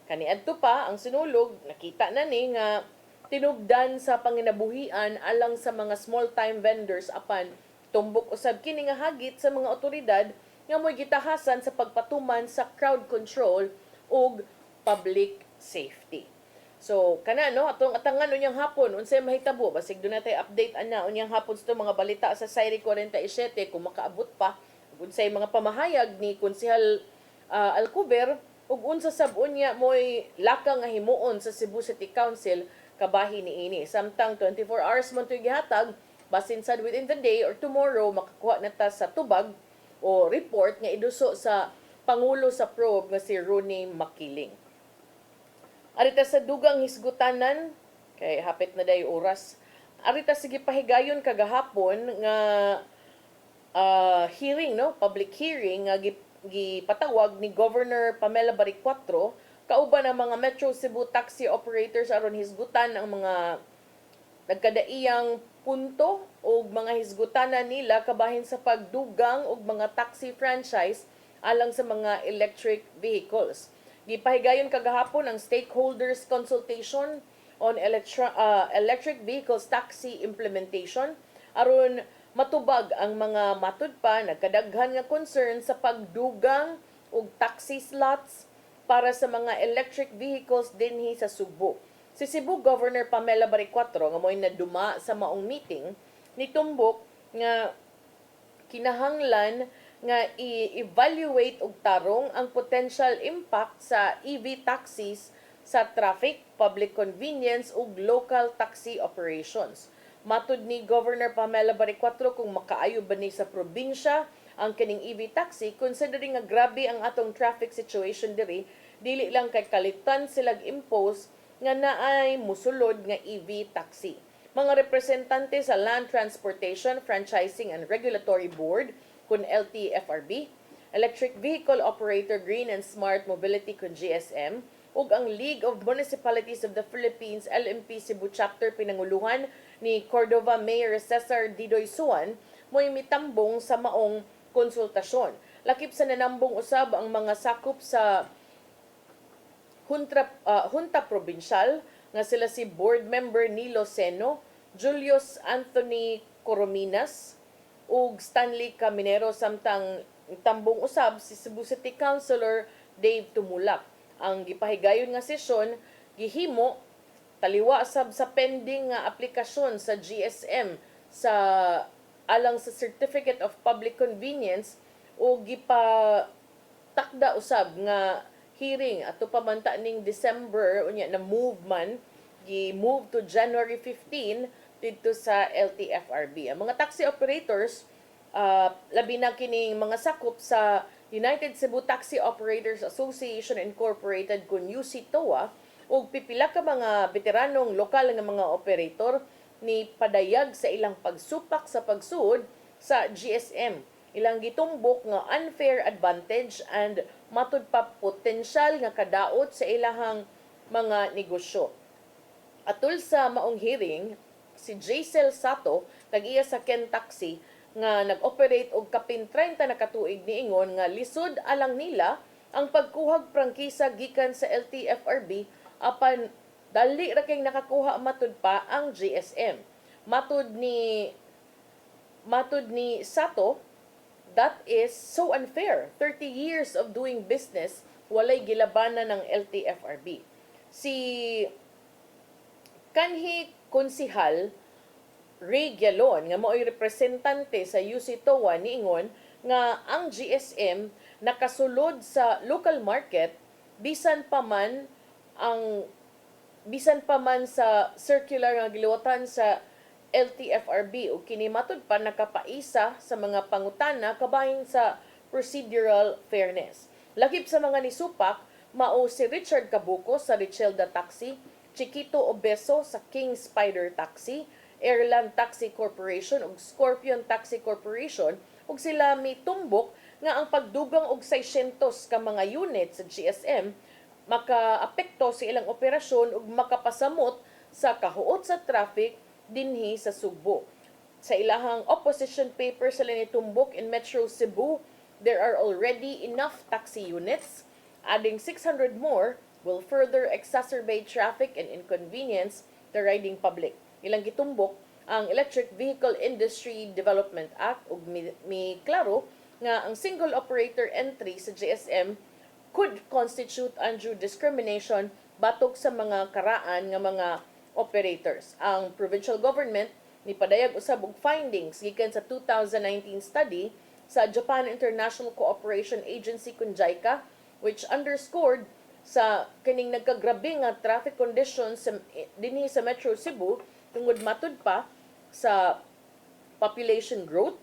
Kaniadto pa ang sinulog, nakita na ni nga tinubdan sa panginabuhian alang sa mga small-time vendors apan tumbok usab kini nga hagit sa mga otoridad nga mo'y gitahasan sa pagpatuman sa crowd control ug public safety. So, kana no, atong atangan unyang hapon, unsay mahitabo, basig doon natin update ana unyang hapon sa mga balita sa Sairi 47 kung makaabot pa, unsay mga pamahayag ni Konsehal Alcover, ug unsa sab unya mo'y lakang nga himuon sa Cebu City Council kabahin niini. Samtang 24 hours man to'y gihatag, basin sad within the day or tomorrow makakuha na ta sa tubag o report nga iduso sa Pangulo sa probe nga si Rooney Makiling. Arita sa dugang hisgutanan, kay hapit na day oras, Arita sige pahigayon kagahapon nga hearing, no, public hearing nga gipatawag ni Governor Pamela Baricuatro kauban ang mga Metro Cebu taxi operators aron hisgutan ang mga nagkadaiyang punto o mga hisgutanan nila kabahin sa pagdugang og mga taxi franchise alang sa mga electric vehicles. Gipahigayon kagahapon ang stakeholders consultation on electric vehicles taxi implementation aron matubag ang mga matud pa nagkadaghan nga concern sa pagdugang og taxi slots para sa mga electric vehicles dinhi sa Subo. Si Cebu Governor Pamela Baricuatro nga mo'y naduma sa maong meeting nitumbok nga kinahanglan nga i-evaluate og tarong ang potential impact sa EV taxis sa traffic, public convenience ug local taxi operations. Matud ni Governor Pamela Baricuatro kung makaayo ba ni sa probinsya ang kining EV taxi considering nga grabe ang atong traffic situation diri, dili lang kay kalitan silag impose nga naay musulod nga EV taxi. Mga representante sa Land Transportation, Franchising and Regulatory Board kun LTFRB, Electric Vehicle Operator Green and Smart Mobility kun GSM, ug ang League of Municipalities of the Philippines LMP Cebu Chapter pinanguluhan ni Cordova Mayor Cesar Didoy Suan mo'y mitambong sa maong konsultasyon. Lakip sa nanambong usab ang mga sakop sa Hunta Provincial nga sila si Board Member Nilo Seno, Julius Anthony Corominas ug Stanley Caminero samtang tambong usab si Cebu City Councilor Dave Tumulak. Ang gipahigayon nga sesyon gihimo taliwa sab sa pending nga aplikasyon sa GSM sa alang sa Certificate of Public Convenience o gipatakda usab nga hearing ato pamanta ning December unya na move man gi-move to January 15 dito sa LTFRB. Ang mga taxi operators labi na kining mga sakop sa United Cebu Taxi Operators Association Incorporated kun UCTOA ug pipila ka mga veteranong lokal nga mga operator ni padayag sa ilang pagsupak sa pagsuod sa GSM. Ilang gitumbok nga unfair advantage and matud pa potensyal nga kadaot sa ilahang mga negosyo. Atul sa maong hearing, si Jaisel Sato, nag-iya sa Ken Taxi, nga nag-operate og kapin 30 na katuig niingon nga lisod alang nila ang pagkuhag prangkisa gikan sa LTFRB apan dali ra kay nakakuha matud pa ang GSM. Matud ni Sato, that is so unfair. 30 years of doing business, walay gilabanan ng LTFRB. Si kanhi konsihal Ray Gialon, nga mo'y representante sa UCTOA niingon nga ang GSM nakasulod sa local market bisan pa man sa circular nga giluwatan sa LTFRB o kini matud pa nakapaisa sa mga pangutana kabahin sa procedural fairness. Lakip sa mga nisupak, mao si Richard Cabuco sa Richelda Taxi, Chiquito Obeso sa King Spider Taxi, Airland Taxi Corporation ug Scorpion Taxi Corporation ug sila mitumbok nga ang pagdugang og 600 ka mga unit sa GSM makaapekto sa ilang operasyon ug makapasamot sa kahuot sa traffic dinhi sa Subo. Sa ilahang opposition paper sila nitumbok in Metro Cebu, there are already enough taxi units. Adding 600 more will further exacerbate traffic and inconvenience the riding public. Ilang gitumbok ang Electric Vehicle Industry Development Act ug mi klaro nga ang single operator entry sa GSM could constitute undue discrimination batok sa mga karaan nga mga operators. Ang provincial government ni padayag usab og findings gikan sa 2019 study sa Japan International Cooperation Agency kun JICA which underscored sa kining nagkagrabe nga traffic conditions dinhi sa Metro Cebu tungod matud pa sa population growth,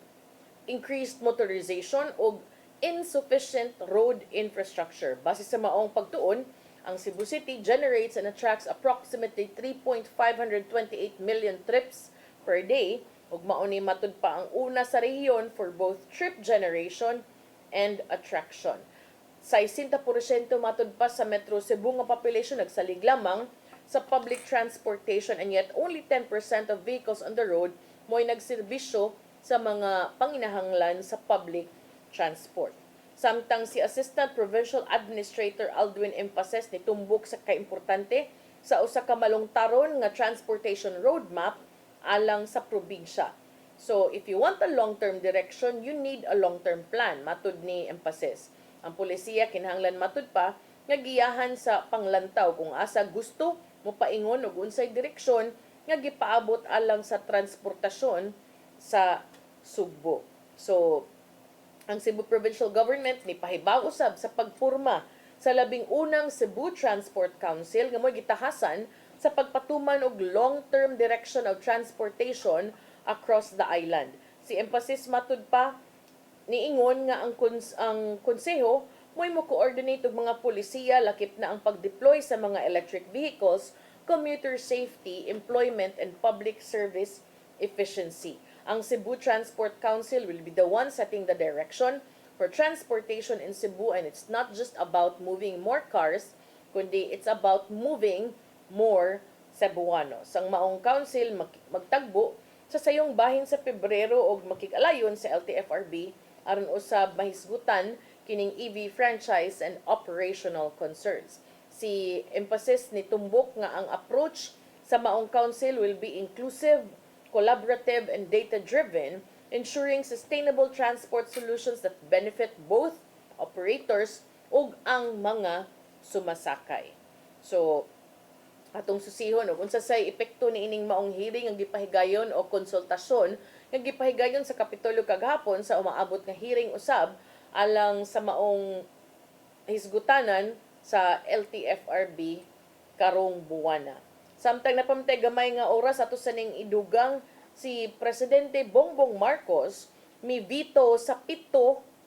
increased motorization ug insufficient road infrastructure. Base sa maong pagtuon, ang Cebu City generates and attracts approximately 3.528 million trips per day, ug mao ni matud pa ang una sa rehiyon for both trip generation and attraction. 60% matud pa sa Metro Cebu nga population nagsalig lamang sa public transportation, and yet only 10% of vehicles on the road mo'y nagserbisyo sa mga panginahanglan sa public transport. Samtang si Assistant Provincial Administrator Aldwin Empases ni tumbok sa kaimportante sa usa ka malungtaron nga transportation roadmap alang sa probinsya. So, if you want a long-term direction, you need a long-term plan, matud ni Empases. Ang pulisiya kinahanglan matud pa nga giyahan sa panglantaw kung asa gusto mo paingon og unsay direksyon nga gipaabot alang sa transportasyon sa Sugbo. So, ang Cebu Provincial Government ni pahibaw usab sa pagporma sa 11 Cebu Transport Council nga mo'y gitahasan sa pagpatuman og long-term direction of transportation across the island. Si Empases matud pa niingon nga ang konseho mo'y mo-coordinate og mga pulisiya lakip na ang pag-deploy sa mga electric vehicles, commuter safety, employment, and public service efficiency. Ang Cebu Transport Council will be the one setting the direction for transportation in Cebu, and it's not just about moving more cars, kundi it's about moving more Cebuanos. Ang maong council magtagbo sa sayong bahin sa Pebrero og makikalayon sa LTFRB aron usab mahisgutan kining EV franchise and operational concerns. Si Empases ni tumbok nga ang approach sa maong council will be inclusive, collaborative, and data-driven, ensuring sustainable transport solutions that benefit both operators ug ang mga sumasakay. So, atong susihon ug unsa say epekto ni ining maong hearing ang gipahigayon o konsultasyon nga gipahigayon sa Kapitulo kagahapon sa umaabot nga hearing usab alang sa maong hisgutanan sa LTFRB karong buwana. Samtang napamtay gamay nga oras ato sa ning idugang si Presidente Bongbong Marcos mi veto sa 7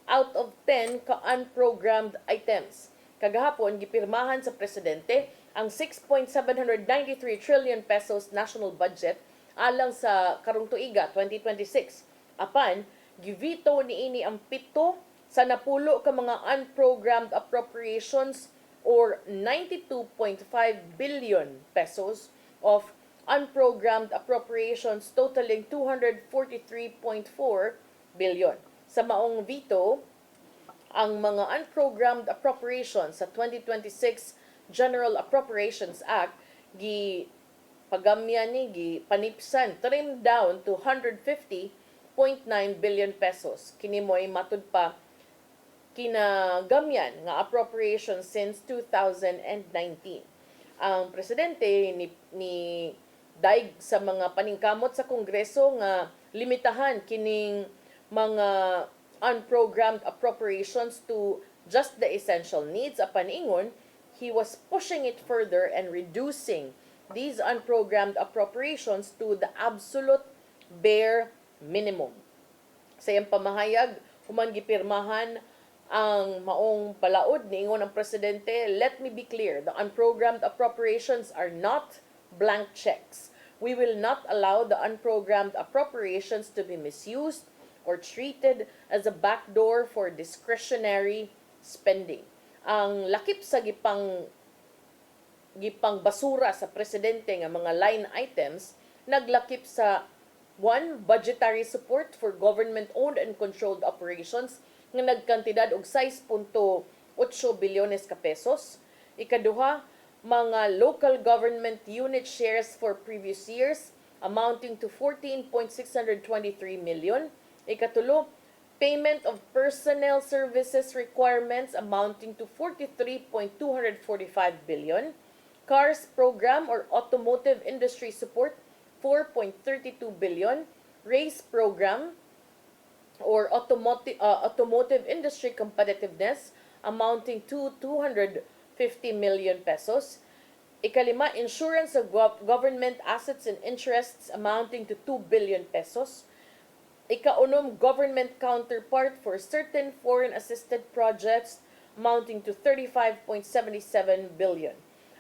out of 10 ka unprogrammed items. Kagahapon gipirmahan sa presidente ang 6.793 trillion pesos national budget alang sa karong tuiga 2026. Apan givito niini ang 7 sa napulo ka mga unprogrammed appropriations or 92.5 billion pesos of unprogrammed appropriations totaling 243.4 billion. Sa maong veto, ang mga unprogrammed appropriations sa 2026 General Appropriations Act pagamyan ni panipsan, trim down to 150.9 billion pesos. Kini mo'y matud pa kinagamyan nga appropriation since 2019. Ang presidente ni daig sa mga paningkamot sa Kongreso nga limitahan kining mga unprogrammed appropriations to just the essential needs. Apan ingon, he was pushing it further and reducing these unprogrammed appropriations to the absolute bare minimum. Sa iyang pamahayag, human gipirmahan ang maong palaod niingon ang presidente, let me be clear, the unprogrammed appropriations are not blank checks. We will not allow the unprogrammed appropriations to be misused or treated as a backdoor for discretionary spending. Ang lakip sa gipang basura sa presidente nga mga line items naglakip sa 1. Budgetary support for government-owned and controlled operations nga nagkantidad og 6.8 bilyones ka pesos. Ikaduha, mga local government unit shares for previous years amounting to 14.623 million. Ikatulo, payment of personnel services requirements amounting to 43.245 billion. CARS program or automotive industry support 4.32 billion. RACE program or automotive industry competitiveness amounting to 250 million pesos. Ikalima, insurance of government assets and interests amounting to 2 billion pesos. Ikaunom, government counterpart for certain foreign assisted projects amounting to 35.77 billion.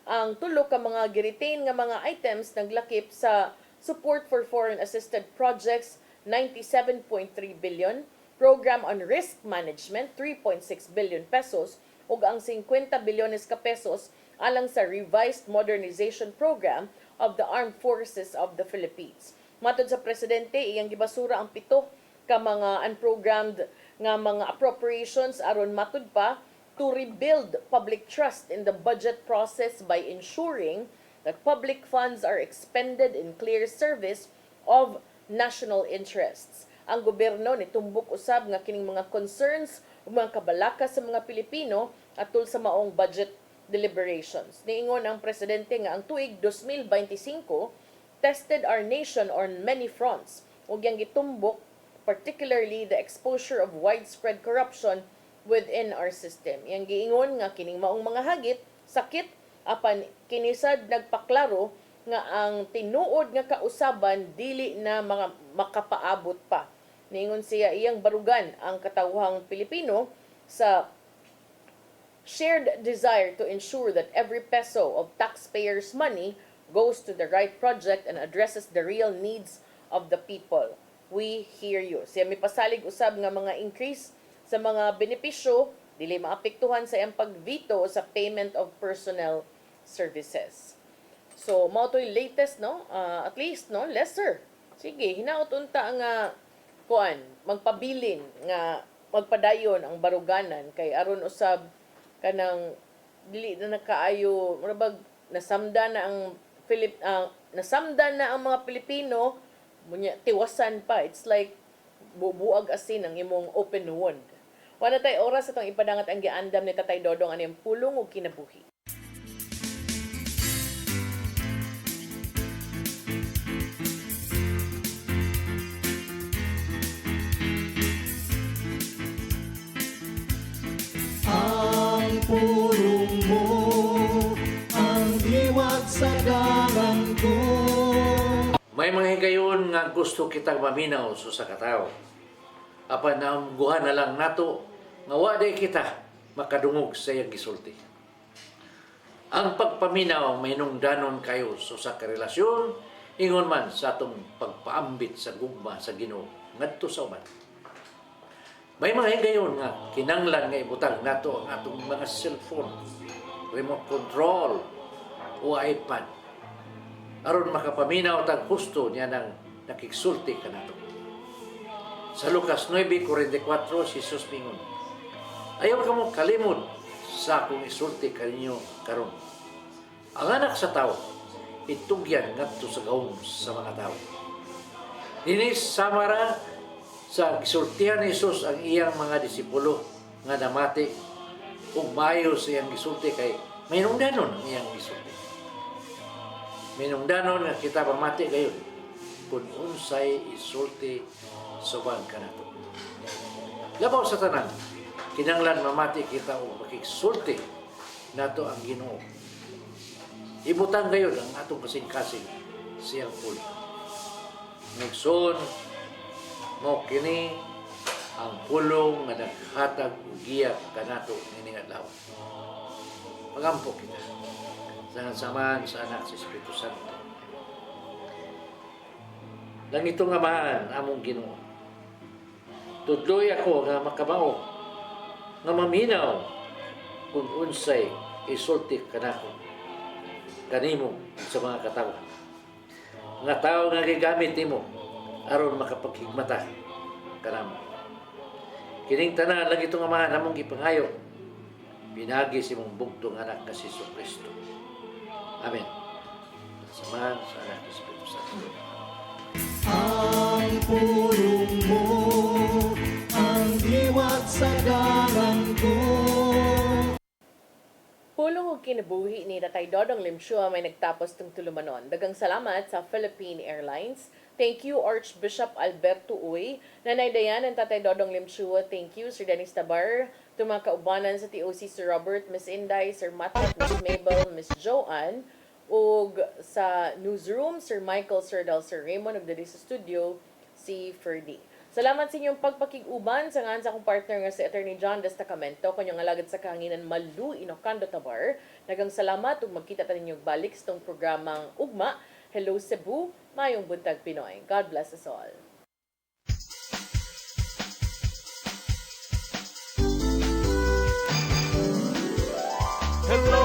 Ang tulo ka mga giretain nga mga items naglakip sa support for foreign assisted projects 97.3 billion, program on risk management 3.6 billion pesos ug ang 50 bilyones ka pesos alang sa revised modernization program of the Armed Forces of the Philippines. Matod sa presidente, iyang gibasura ang 7 ka mga unprogrammed nga mga appropriations aron matud pa to rebuild public trust in the budget process by ensuring that public funds are expended in clear service of national interests. Ang gobyerno nitumbok usab nga kining mga concerns ug mga kabalaka sa mga Pilipino atol sa maong budget deliberations. Niingon ang presidente nga ang tuig 2025 tested our nation on many fronts ug yang gitumbok particularly the exposure of widespread corruption within our system. Yang giingon nga kining maong mga hagit, sakit, apan kinisad nagpaklaro nga ang tinuod nga kausaban dili na mga makapaabot pa. Niingon siya iyang barugan ang katawhang Pilipino sa shared desire to ensure that every peso of taxpayers' money goes to the right project and addresses the real needs of the people. We hear you. Siya may pasalig usab nga mga increase sa mga benepisyo dili maapektuhan sa iyang pag-veto sa payment of personnel services. So mao toy latest no, at least no, lesser. Sige, hinaot unta nga kuan, magpabilin nga magpadayon ang baruganan kay aron usab kanang dili na nakaayo murag nasamda na ang nasamda na ang mga Pilipino munya tiwasan pa. It's like bubuag asin ang imong open wound. Wala tay oras atong ipadangat ang giandam ni Tatay Dodong aniyang pulong ug kinabuhi. Ang pulong mo ang diwat sa dalan ko. May mga higayon nga gusto kitang maminaw sa katao. Apan naamguhan na lang nato nga waday kita makadungog sa iyang gisulti. Ang pagpaminaw may nungdanon kayo sa karelasyon, ingon man sa atong pagpaambit sa gugma sa Ginoo ngadto sa uban. May mga higayon nga kinanglan nga ibutang nato ang atong mga cellphone, remote control o iPad aron makapaminaw tag husto niya nang nakigsulti kanato. Sa Lucas 9:44 si Jesus mingon, ayaw kamo kalimod sa akong isulti kaninyo karon. Ang anak sa tao itugyan ngadto sa gahom sa mga tao. Dinis samara sa gisultihan ni Jesus ang iyang mga disipulo nga namati ug maayo sa iyang gisulti kay mainungdanon ang iyang gisulti. Minungdanon nga kita pamati kayo kung unsay isulti suban kanato. Labaw sa tanan, kinanglan mamati kita o makigsulti nato ang Ginoo. Ibutang kayo ang atong kasing-kasing siyang pulo. Nagson mo kini ang pulong nga naghatag og giya kanato nining adlaw. Pagampo kita sa samahan sa anak sa Espiritu Santo. Langitong Amahan among Ginoo. Tudloy ako nga makabao nga maminaw kung unsay isulti kanako kanimo sa mga katawo. Nga tao nga gigamit nimo aron makapaghigmata kanamo. Kining tanan langitong Amahan among gipangayo pinagi si mong bugtong anak nga si Kristo. Amen. Samahan sa anak ng Espiritu Santo. Ang pulong mo ang diwat sa dalan ko. Pulong ug kinabuhi ni Tatay Dodong Limshua may nagtapos tong tulumanon. Dagang salamat sa Philippine Airlines. Thank you Archbishop Alberto Uy. Nanay Dayan and Tatay Dodong Limshua. Thank you Sir Dennis Tabar. Mga kaubanan sa TOC Sir Robert, Miss Inday, Sir Matt, Miss Mabel, Miss Joanne, ug sa newsroom Sir Michael, Sir Dal, Sir Raymond, ug diri sa studio si Ferdy. Salamat sa inyong pagpakig-uban sa ngan sa akong partner nga si Attorney John Destacamento kanyang alagad sa kahanginan Malu Inocando Tabar. Nagang salamat ug magkita ta ninyo balik sa tong programang ugma Hello Cebu, mayong buntag Pinoy. God bless us all. Hello